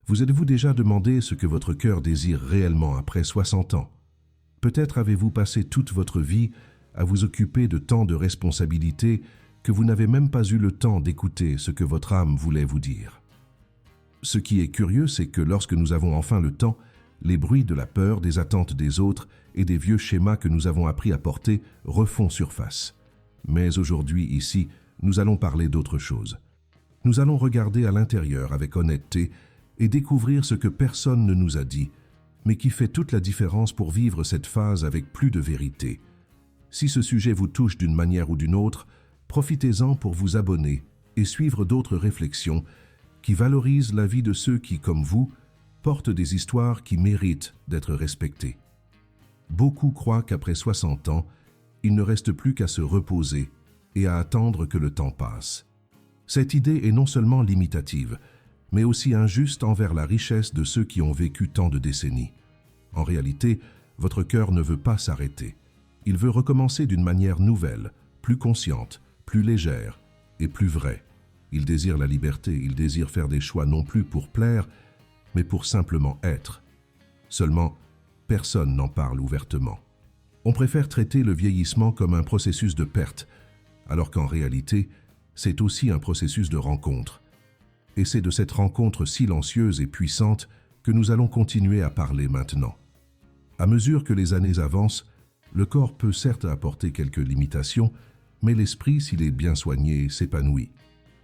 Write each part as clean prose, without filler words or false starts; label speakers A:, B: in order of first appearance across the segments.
A: Vous êtes-vous déjà demandé ce que votre cœur désire réellement après 60 ans? Peut-être avez-vous passé toute votre vie à vous occuper de tant de responsabilités que vous n'avez même pas eu le temps d'écouter ce que votre âme voulait vous dire. Ce qui est curieux, c'est que lorsque nous avons enfin le temps, les bruits de la peur, des attentes des autres et des vieux schémas que nous avons appris à porter refont surface. Mais aujourd'hui, ici, nous allons parler d'autre chose. Nous allons regarder à l'intérieur avec honnêteté et découvrir ce que personne ne nous a dit, mais qui fait toute la différence pour vivre cette phase avec plus de vérité. Si ce sujet vous touche d'une manière ou d'une autre, profitez-en pour vous abonner et suivre d'autres réflexions qui valorisent la vie de ceux qui, comme vous, portent des histoires qui méritent d'être respectées. Beaucoup croient qu'après 60 ans, il ne reste plus qu'à se reposer et à attendre que le temps passe. Cette idée est non seulement limitative, mais aussi injuste envers la richesse de ceux qui ont vécu tant de décennies. En réalité, votre cœur ne veut pas s'arrêter. Il veut recommencer d'une manière nouvelle, plus consciente, plus légère et plus vraie. Il désire la liberté, il désire faire des choix non plus pour plaire, mais pour simplement être. Seulement, personne n'en parle ouvertement. On préfère traiter le vieillissement comme un processus de perte, alors qu'en réalité, c'est aussi un processus de rencontre. Et c'est de cette rencontre silencieuse et puissante que nous allons continuer à parler maintenant. À mesure que les années avancent, le corps peut certes apporter quelques limitations, mais l'esprit, s'il est bien soigné, s'épanouit.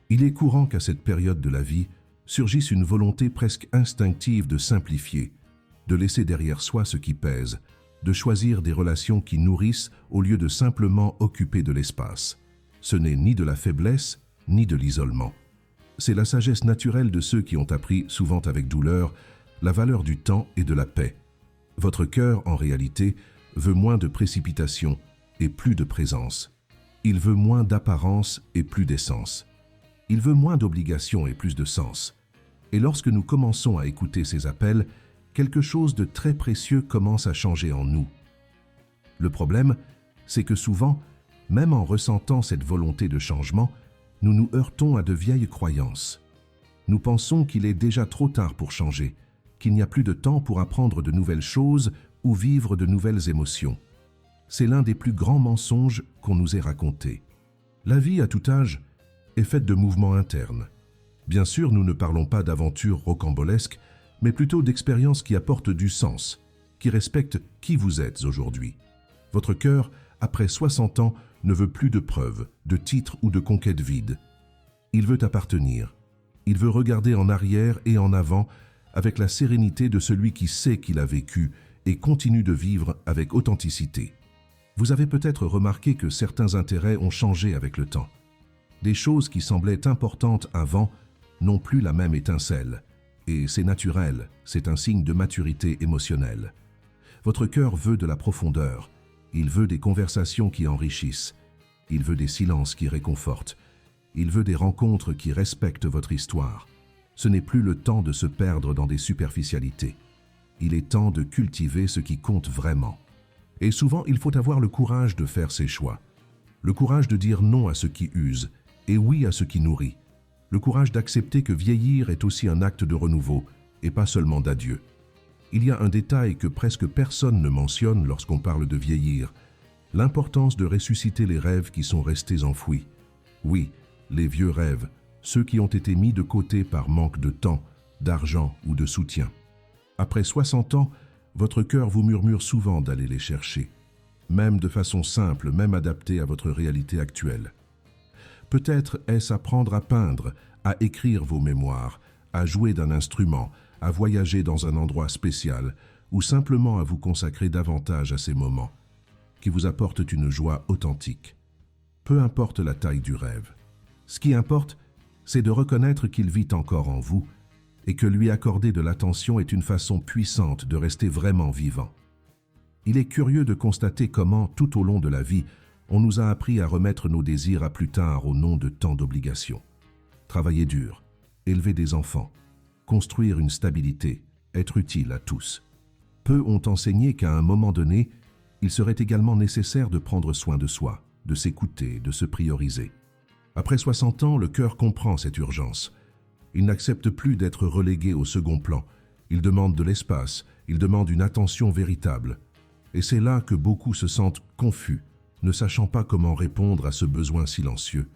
A: Il est courant qu'à cette période de la vie surgisse une volonté presque instinctive de simplifier, de laisser derrière soi ce qui pèse, de choisir des relations qui nourrissent au lieu de simplement occuper de l'espace. Ce n'est ni de la faiblesse, ni de l'isolement. C'est la sagesse naturelle de ceux qui ont appris, souvent avec douleur, la valeur du temps et de la paix. Votre cœur, en réalité, veut moins de précipitation et plus de présence. Il veut moins d'apparence et plus d'essence. Il veut moins d'obligations et plus de sens. Et lorsque nous commençons à écouter ces appels, quelque chose de très précieux commence à changer en nous. Le problème, c'est que souvent, même en ressentant cette volonté de changement, nous nous heurtons à de vieilles croyances. Nous pensons qu'il est déjà trop tard pour changer, qu'il n'y a plus de temps pour apprendre de nouvelles choses ou vivre de nouvelles émotions. C'est l'un des plus grands mensonges qu'on nous ait raconté. La vie à tout âge est faite de mouvements internes. Bien sûr, nous ne parlons pas d'aventures rocambolesques, mais plutôt d'expériences qui apportent du sens, qui respectent qui vous êtes aujourd'hui. Votre cœur, après 60 ans, ne veut plus de preuves, de titres ou de conquêtes vides. Il veut appartenir. Il veut regarder en arrière et en avant avec la sérénité de celui qui sait qu'il a vécu et continue de vivre avec authenticité. Vous avez peut-être remarqué que certains intérêts ont changé avec le temps. Des choses qui semblaient importantes avant n'ont plus la même étincelle. Et c'est naturel, c'est un signe de maturité émotionnelle. Votre cœur veut de la profondeur. Il veut des conversations qui enrichissent. Il veut des silences qui réconfortent. Il veut des rencontres qui respectent votre histoire. Ce n'est plus le temps de se perdre dans des superficialités. Il est temps de cultiver ce qui compte vraiment. Et souvent, il faut avoir le courage de faire ses choix. Le courage de dire non à ce qui use et oui à ce qui nourrit. Le courage d'accepter que vieillir est aussi un acte de renouveau et pas seulement d'adieu. Il y a un détail que presque personne ne mentionne lorsqu'on parle de vieillir, l'importance de ressusciter les rêves qui sont restés enfouis. Oui, les vieux rêves, ceux qui ont été mis de côté par manque de temps, d'argent ou de soutien. Après 60 ans, votre cœur vous murmure souvent d'aller les chercher, même de façon simple, même adaptée à votre réalité actuelle. Peut-être est-ce apprendre à peindre, à écrire vos mémoires, à jouer d'un instrument, à voyager dans un endroit spécial ou simplement à vous consacrer davantage à ces moments qui vous apportent une joie authentique. Peu importe la taille du rêve. Ce qui importe, c'est de reconnaître qu'il vit encore en vous et que lui accorder de l'attention est une façon puissante de rester vraiment vivant. Il est curieux de constater comment, tout au long de la vie, on nous a appris à remettre nos désirs à plus tard au nom de tant d'obligations. Travailler dur, élever des enfants, construire une stabilité, être utile à tous. Peu ont enseigné qu'à un moment donné, il serait également nécessaire de prendre soin de soi, de s'écouter, de se prioriser. Après 60 ans, le cœur comprend cette urgence. Ils n'acceptent plus d'être relégués au second plan. Ils demandent de l'espace, ils demandent une attention véritable. Et c'est là que beaucoup se sentent confus, ne sachant pas comment répondre à ce besoin silencieux.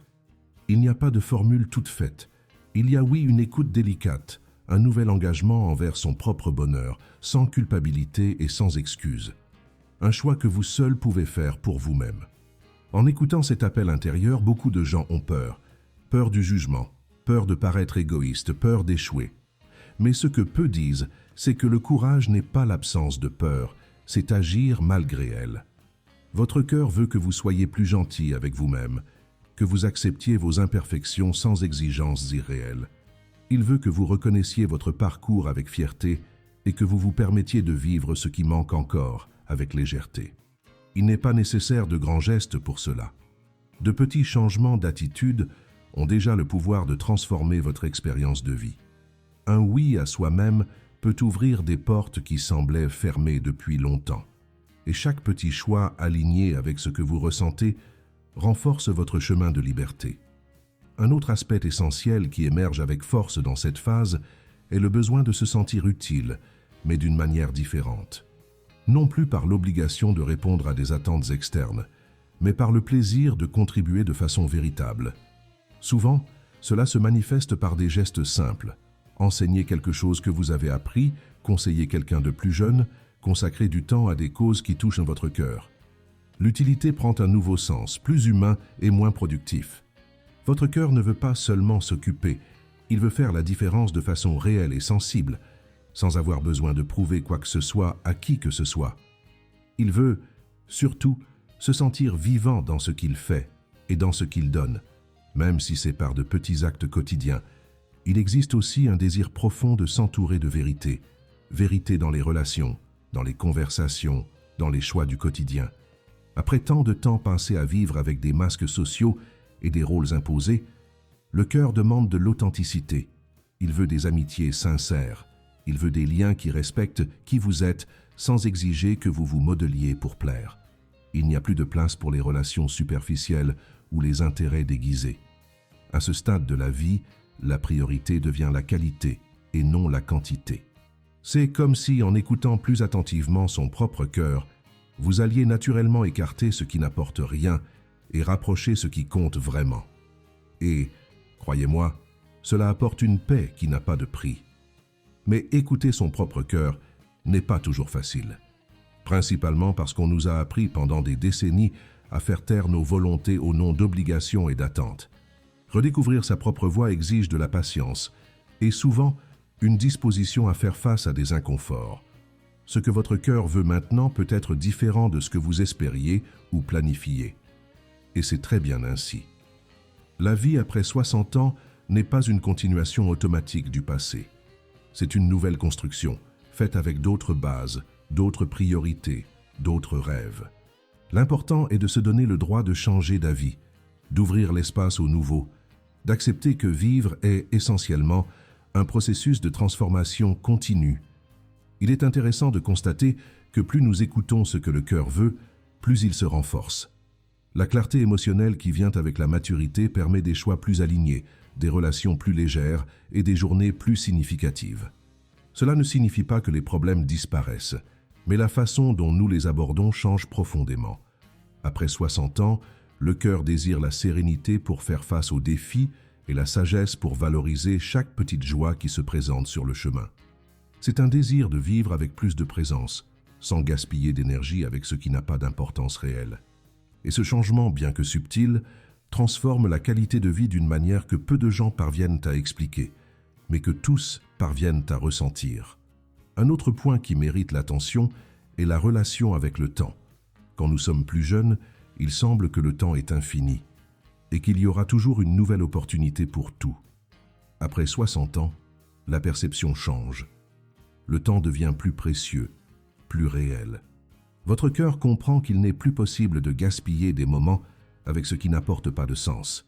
A: Il n'y a pas de formule toute faite. Il y a oui une écoute délicate, un nouvel engagement envers son propre bonheur, sans culpabilité et sans excuse. Un choix que vous seul pouvez faire pour vous-même. En écoutant cet appel intérieur, beaucoup de gens ont peur. Peur du jugement, peur de paraître égoïste, peur d'échouer. Mais ce que peu disent, c'est que le courage n'est pas l'absence de peur, c'est agir malgré elle. Votre cœur veut que vous soyez plus gentil avec vous-même, que vous acceptiez vos imperfections sans exigences irréelles. Il veut que vous reconnaissiez votre parcours avec fierté et que vous vous permettiez de vivre ce qui manque encore avec légèreté. Il n'est pas nécessaire de grands gestes pour cela. De petits changements d'attitude ont déjà le pouvoir de transformer votre expérience de vie. Un oui à soi-même peut ouvrir des portes qui semblaient fermées depuis longtemps. Et chaque petit choix aligné avec ce que vous ressentez renforce votre chemin de liberté. Un autre aspect essentiel qui émerge avec force dans cette phase est le besoin de se sentir utile, mais d'une manière différente. Non plus par l'obligation de répondre à des attentes externes, mais par le plaisir de contribuer de façon véritable. Souvent, cela se manifeste par des gestes simples. Enseigner quelque chose que vous avez appris, conseiller quelqu'un de plus jeune, consacrer du temps à des causes qui touchent votre cœur. L'utilité prend un nouveau sens, plus humain et moins productif. Votre cœur ne veut pas seulement s'occuper, il veut faire la différence de façon réelle et sensible, sans avoir besoin de prouver quoi que ce soit à qui que ce soit. Il veut, surtout, se sentir vivant dans ce qu'il fait et dans ce qu'il donne, même si c'est par de petits actes quotidiens. Il existe aussi un désir profond de s'entourer de vérité. Vérité dans les relations, dans les conversations, dans les choix du quotidien. Après tant de temps passé à vivre avec des masques sociaux et des rôles imposés, le cœur demande de l'authenticité. Il veut des amitiés sincères. Il veut des liens qui respectent qui vous êtes sans exiger que vous vous modeliez pour plaire. Il n'y a plus de place pour les relations superficielles ou les intérêts déguisés. À ce stade de la vie, la priorité devient la qualité et non la quantité. C'est comme si, en écoutant plus attentivement son propre cœur, vous alliez naturellement écarter ce qui n'apporte rien et rapprocher ce qui compte vraiment. Et, croyez-moi, cela apporte une paix qui n'a pas de prix. Mais écouter son propre cœur n'est pas toujours facile. Principalement parce qu'on nous a appris pendant des décennies à faire taire nos volontés au nom d'obligations et d'attentes. Redécouvrir sa propre voix exige de la patience et souvent une disposition à faire face à des inconforts. Ce que votre cœur veut maintenant peut être différent de ce que vous espériez ou planifiez. Et c'est très bien ainsi. La vie après 60 ans n'est pas une continuation automatique du passé. C'est une nouvelle construction, faite avec d'autres bases, d'autres priorités, d'autres rêves. L'important est de se donner le droit de changer d'avis, d'ouvrir l'espace au nouveau, d'accepter que vivre est essentiellement un processus de transformation continue. Il est intéressant de constater que plus nous écoutons ce que le cœur veut, plus il se renforce. La clarté émotionnelle qui vient avec la maturité permet des choix plus alignés, des relations plus légères et des journées plus significatives. Cela ne signifie pas que les problèmes disparaissent, mais la façon dont nous les abordons change profondément. Après 60 ans, le cœur désire la sérénité pour faire face aux défis et la sagesse pour valoriser chaque petite joie qui se présente sur le chemin. C'est un désir de vivre avec plus de présence, sans gaspiller d'énergie avec ce qui n'a pas d'importance réelle. Et ce changement, bien que subtil, transforme la qualité de vie d'une manière que peu de gens parviennent à expliquer, mais que tous parviennent à ressentir. Un autre point qui mérite l'attention est la relation avec le temps. Quand nous sommes plus jeunes, il semble que le temps est infini et qu'il y aura toujours une nouvelle opportunité pour tout. Après 60 ans, la perception change. Le temps devient plus précieux, plus réel. Votre cœur comprend qu'il n'est plus possible de gaspiller des moments avec ce qui n'apporte pas de sens.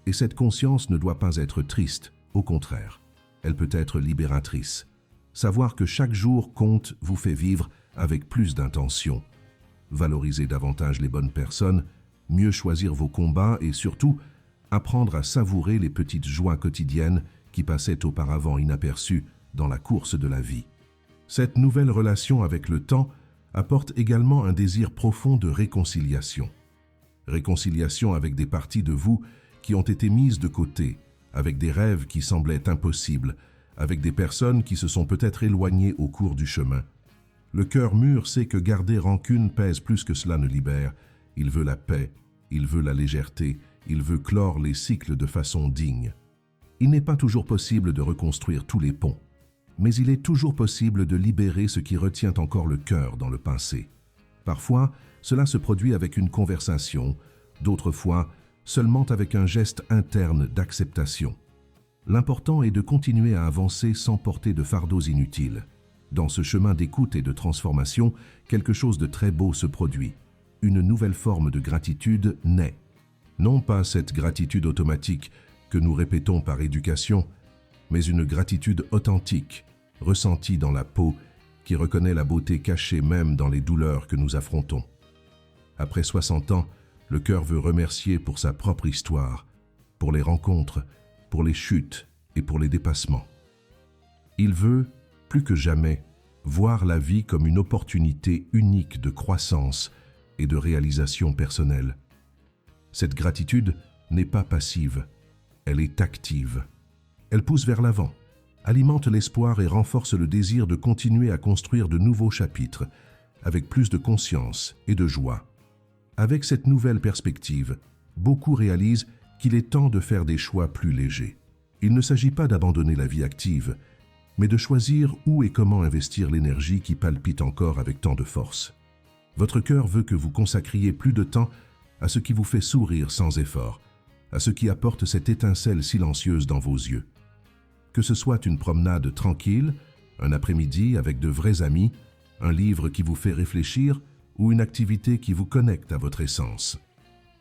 A: Et cette conscience ne doit pas être triste, au contraire. Elle peut être libératrice. Savoir que chaque jour compte vous fait vivre avec plus d'intention. Valoriser davantage les bonnes personnes, mieux choisir vos combats et surtout, apprendre à savourer les petites joies quotidiennes qui passaient auparavant inaperçus dans la course de la vie. Cette nouvelle relation avec le temps apporte également un désir profond de réconciliation. Réconciliation avec des parties de vous qui ont été mises de côté, avec des rêves qui semblaient impossibles, avec des personnes qui se sont peut-être éloignées au cours du chemin. Le cœur mûr sait que garder rancune pèse plus que cela ne libère. Il veut la paix, il veut la légèreté, il veut clore les cycles de façon digne. Il n'est pas toujours possible de reconstruire tous les ponts, mais il est toujours possible de libérer ce qui retient encore le cœur dans le passé. Parfois, cela se produit avec une conversation, d'autres fois, seulement avec un geste interne d'acceptation. L'important est de continuer à avancer sans porter de fardeaux inutiles. Dans ce chemin d'écoute et de transformation, quelque chose de très beau se produit. Une nouvelle forme de gratitude naît. Non pas cette gratitude automatique que nous répétons par éducation, mais une gratitude authentique, ressentie dans la peau, qui reconnaît la beauté cachée même dans les douleurs que nous affrontons. Après 60 ans, le cœur veut remercier pour sa propre histoire, pour les rencontres, pour les chutes et pour les dépassements. Il veut, plus que jamais, voir la vie comme une opportunité unique de croissance et de réalisation personnelle. Cette gratitude n'est pas passive, elle est active. Elle pousse vers l'avant, alimente l'espoir et renforce le désir de continuer à construire de nouveaux chapitres, avec plus de conscience et de joie. Avec cette nouvelle perspective, beaucoup réalisent qu'il est temps de faire des choix plus légers. Il ne s'agit pas d'abandonner la vie active, mais de choisir où et comment investir l'énergie qui palpite encore avec tant de force. Votre cœur veut que vous consacriez plus de temps à ce qui vous fait sourire sans effort, à ce qui apporte cette étincelle silencieuse dans vos yeux. Que ce soit une promenade tranquille, un après-midi avec de vrais amis, un livre qui vous fait réfléchir ou une activité qui vous connecte à votre essence.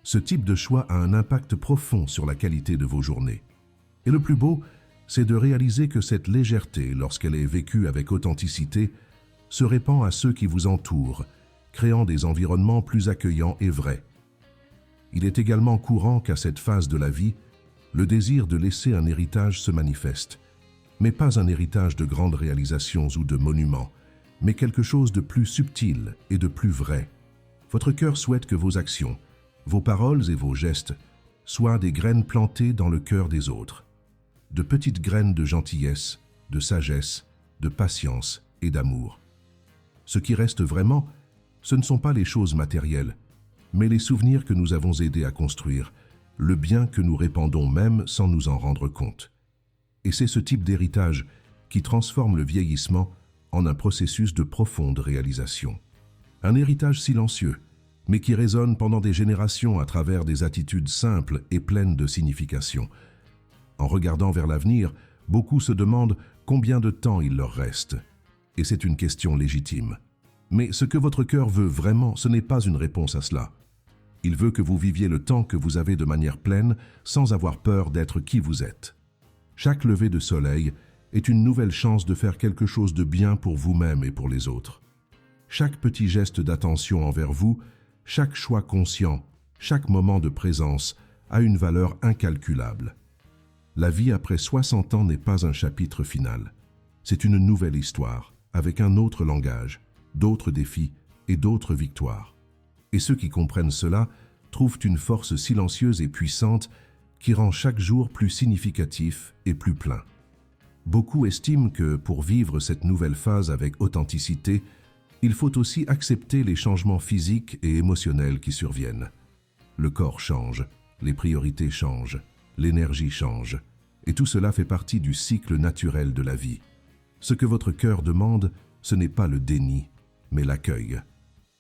A: Ce type de choix a un impact profond sur la qualité de vos journées. Et le plus beau, c'est de réaliser que cette légèreté, lorsqu'elle est vécue avec authenticité, se répand à ceux qui vous entourent, créant des environnements plus accueillants et vrais. Il est également courant qu'à cette phase de la vie, le désir de laisser un héritage se manifeste, mais pas un héritage de grandes réalisations ou de monuments, mais quelque chose de plus subtil et de plus vrai. Votre cœur souhaite que vos actions, vos paroles et vos gestes soient des graines plantées dans le cœur des autres, de petites graines de gentillesse, de sagesse, de patience et d'amour. Ce qui reste vraiment, ce ne sont pas les choses matérielles, mais les souvenirs que nous avons aidés à construire, le bien que nous répandons même sans nous en rendre compte. Et c'est ce type d'héritage qui transforme le vieillissement en un processus de profonde réalisation. Un héritage silencieux, mais qui résonne pendant des générations à travers des attitudes simples et pleines de signification. En regardant vers l'avenir, beaucoup se demandent combien de temps il leur reste. Et c'est une question légitime. Mais ce que votre cœur veut vraiment, ce n'est pas une réponse à cela. Il veut que vous viviez le temps que vous avez de manière pleine, sans avoir peur d'être qui vous êtes. Chaque lever de soleil est une nouvelle chance de faire quelque chose de bien pour vous-même et pour les autres. Chaque petit geste d'attention envers vous, chaque choix conscient, chaque moment de présence a une valeur incalculable. La vie après 60 ans n'est pas un chapitre final. C'est une nouvelle histoire, avec un autre langage, d'autres défis et d'autres victoires. Et ceux qui comprennent cela trouvent une force silencieuse et puissante qui rend chaque jour plus significatif et plus plein. Beaucoup estiment que pour vivre cette nouvelle phase avec authenticité, il faut aussi accepter les changements physiques et émotionnels qui surviennent. Le corps change, les priorités changent, l'énergie change, et tout cela fait partie du cycle naturel de la vie. Ce que votre cœur demande, ce n'est pas le déni, mais l'accueil.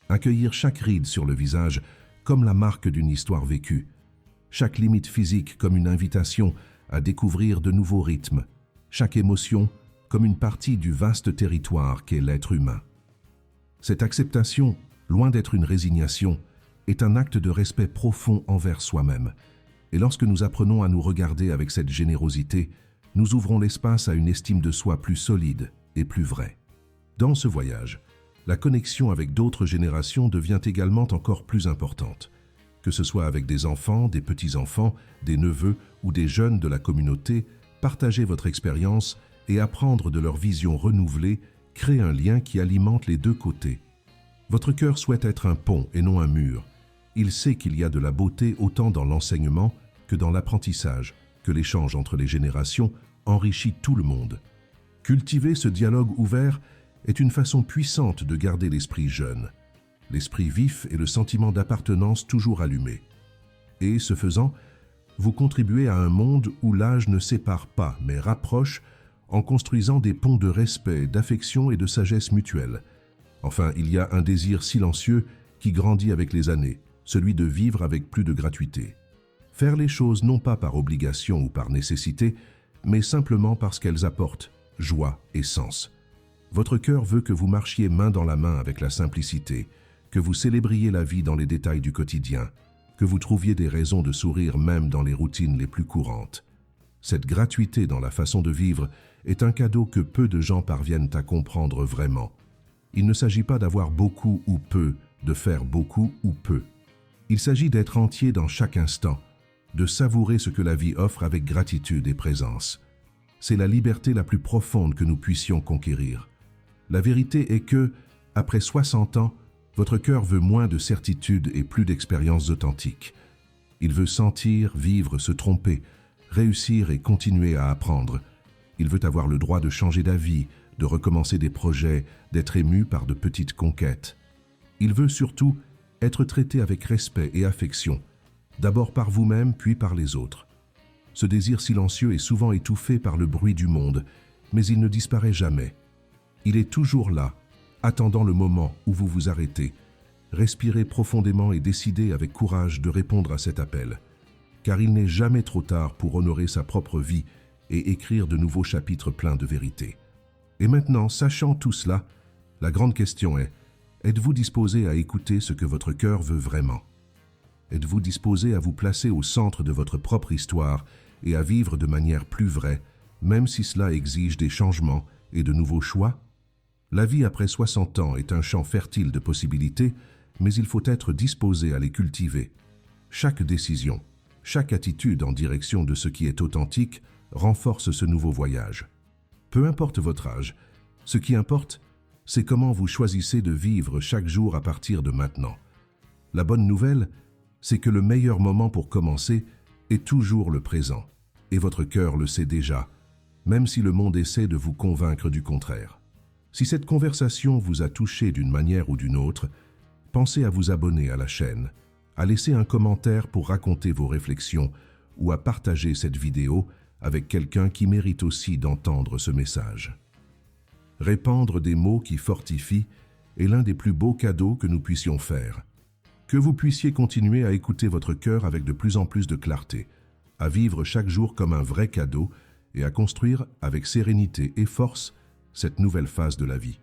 A: Accueillir chaque ride sur le visage comme la marque d'une histoire vécue, chaque limite physique comme une invitation à découvrir de nouveaux rythmes, chaque émotion comme une partie du vaste territoire qu'est l'être humain. Cette acceptation, loin d'être une résignation, est un acte de respect profond envers soi-même. Et lorsque nous apprenons à nous regarder avec cette générosité, nous ouvrons l'espace à une estime de soi plus solide et plus vraie. Dans ce voyage, la connexion avec d'autres générations devient également encore plus importante. Que ce soit avec des enfants, des petits-enfants, des neveux ou des jeunes de la communauté, Partager votre expérience et apprendre de leur vision renouvelée crée un lien qui alimente les deux côtés. Votre cœur souhaite être un pont et non un mur. Il sait qu'il y a de la beauté autant dans l'enseignement que dans l'apprentissage, que l'échange entre les générations enrichit tout le monde. Cultiver ce dialogue ouvert est une façon puissante de garder l'esprit jeune, l'esprit vif et le sentiment d'appartenance toujours allumé. Et, ce faisant, vous contribuez à un monde où l'âge ne sépare pas, mais rapproche, en construisant des ponts de respect, d'affection et de sagesse mutuelle. Enfin, il y a un désir silencieux qui grandit avec les années, celui de vivre avec plus de gratuité. Faire les choses non pas par obligation ou par nécessité, mais simplement parce qu'elles apportent joie et sens. Votre cœur veut que vous marchiez main dans la main avec la simplicité, que vous célébriez la vie dans les détails du quotidien, que vous trouviez des raisons de sourire même dans les routines les plus courantes. Cette gratuité dans la façon de vivre est un cadeau que peu de gens parviennent à comprendre vraiment. Il ne s'agit pas d'avoir beaucoup ou peu, de faire beaucoup ou peu. Il s'agit d'être entier dans chaque instant, de savourer ce que la vie offre avec gratitude et présence. C'est la liberté la plus profonde que nous puissions conquérir. La vérité est que, après 60 ans, votre cœur veut moins de certitude et plus d'expériences authentiques. Il veut sentir, vivre, se tromper, réussir et continuer à apprendre. Il veut avoir le droit de changer d'avis, de recommencer des projets, d'être ému par de petites conquêtes. Il veut surtout être traité avec respect et affection, d'abord par vous-même puis par les autres. Ce désir silencieux est souvent étouffé par le bruit du monde, mais il ne disparaît jamais. Il est toujours là, attendant le moment où vous vous arrêtez. Respirez profondément et décidez avec courage de répondre à cet appel. Car il n'est jamais trop tard pour honorer sa propre vie et écrire de nouveaux chapitres pleins de vérité. Et maintenant, sachant tout cela, la grande question est, êtes-vous disposé à écouter ce que votre cœur veut vraiment? Êtes-vous disposé à vous placer au centre de votre propre histoire et à vivre de manière plus vraie, même si cela exige des changements et de nouveaux choix? La vie après 60 ans est un champ fertile de possibilités, mais il faut être disposé à les cultiver. Chaque décision, chaque attitude en direction de ce qui est authentique renforce ce nouveau voyage. Peu importe votre âge, ce qui importe, c'est comment vous choisissez de vivre chaque jour à partir de maintenant. La bonne nouvelle, c'est que le meilleur moment pour commencer est toujours le présent, et votre cœur le sait déjà, même si le monde essaie de vous convaincre du contraire. Si cette conversation vous a touché d'une manière ou d'une autre, pensez à vous abonner à la chaîne, à laisser un commentaire pour raconter vos réflexions ou à partager cette vidéo avec quelqu'un qui mérite aussi d'entendre ce message. Répandre des mots qui fortifient est l'un des plus beaux cadeaux que nous puissions faire. Que vous puissiez continuer à écouter votre cœur avec de plus en plus de clarté, à vivre chaque jour comme un vrai cadeau et à construire avec sérénité et force cette nouvelle phase de la vie.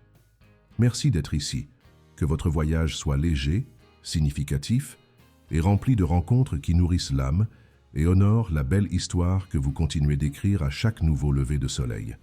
A: Merci d'être ici. Que votre voyage soit léger, significatif et rempli de rencontres qui nourrissent l'âme et honorent la belle histoire que vous continuez d'écrire à chaque nouveau lever de soleil.